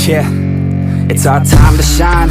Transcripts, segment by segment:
Yeah, it's our time to shine.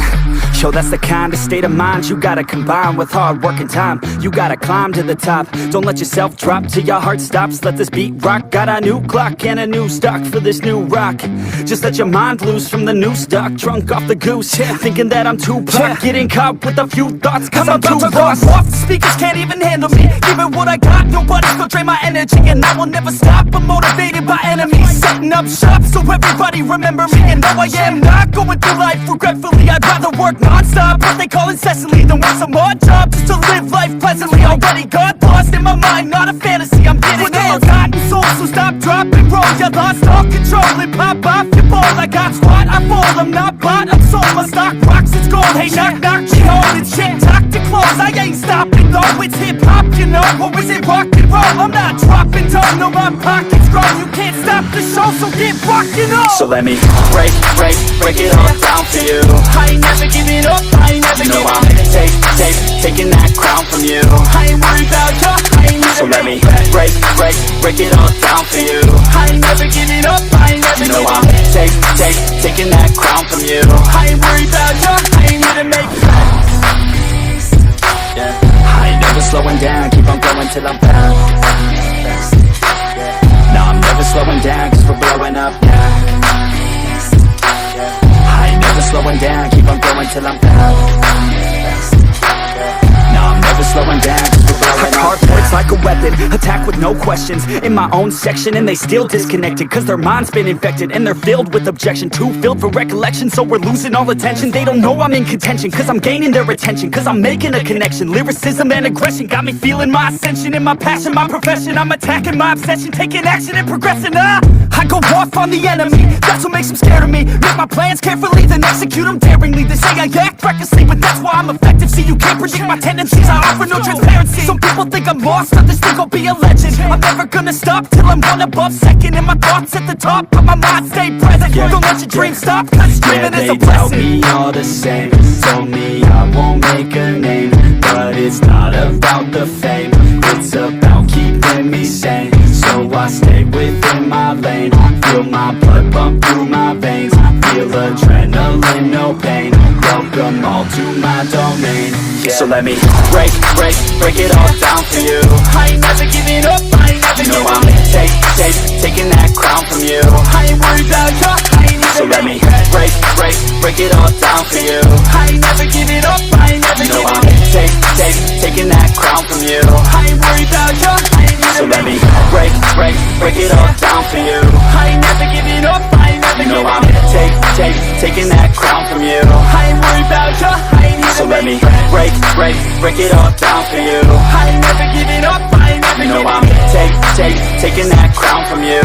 Yo, that's the kind of state of mind you gotta combine with hard work and time. You gotta climb to the top. Don't let yourself drop till your heart stops. Let this beat rock. Got a new clock and a new stock for this new rock. Just let your mind loose from the new stock. Drunk off the goose, thinking that I'm too pop. Getting caught with a few thoughts cause I'm too lost. Off the speakers can't even handle me. Giving what I got, nobody's gonna drain my energy. And I will never stop, I'm motivated by enemies. Setting up shop so everybody remember me. And though I am not going through life regretfully, I'd rather work non-stop, what they call incessantly, than work some more job just to live life pleasantly. Already got lost in my mind, not a fantasy, I'm getting it. Forgotten soul, so stop, drop, and roll. You lost all control and pop off your ball. I got squat, I fall, I'm not bought, I'm sold. My stock rocks, it's gold. Hey, knock, knock, she holding shit, talk to close. I ain't stopping though, it's hip-hop, you know. Or is it rock and roll? I'm not dropping down, no, my pocket's grown. You can't stop the show, so get rockin' on. So let me break it all down for you. I ain't never giving up, I ain't never giving up. Taking that crown from you. I ain't worried about you, I ain't never. So let me break it all down for you. I ain't never giving up, I ain't never giving up. Taking that crown from you. I ain't worried about you, I ain't gonna make it. Yeah. I ain't never slowing down, keep on going till I'm found. No, I'm never slowing down, cause we're blowing up now. I ain't never slowing down, keep on going till I'm found. No, I'm never slowing down, cause we're blowing up. Hard points like a weapon, attack with no questions. In my own section and they still disconnected, cause their mind's been infected and they're filled with objection. Too filled for recollection, so we're losing all attention. They don't know I'm in contention, cause I'm gaining their attention. Cause I'm making a connection, lyricism and aggression got me feeling my ascension. In my passion, my profession, I'm attacking my obsession. Taking action and progressing, I go off on the enemy, that's what makes them scared of me. Make my plans carefully, then execute them daringly. They say I act recklessly, but that's why I'm effective. See, you can't predict my tendencies, I offer no transparency. Some people think I'm lost, others think I'll be a legend. I'm never gonna stop till I'm one above second. And my thoughts at the top, but my mind stay present. Don't let your dreams stop, cause dreaming is a blessing. They tell me all the same, told me I won't make a name. But it's not about the fame, it's about keeping me sane. So I stay within my lane, feel my blood pump through my veins. Feel adrenaline, no pain, welcome all to my domain. So let me break it all down for you. I ain't never giving up, I ain't never giving up. Taking that crown from you. I ain't worried about you, I ain't never. So let me break it all down for you. I ain't never giving up, I ain't never giving up. Taking that crown from you. I ain't worried about you, I ain't never. So let me break it all down for you. I ain't never giving up, I ain't never giving up. Taking that crown from you. I ain't worried about you, I ain't never. So let me break it all down for you. I ain't never giving up, I ain't never giving up. Taking that crown from you.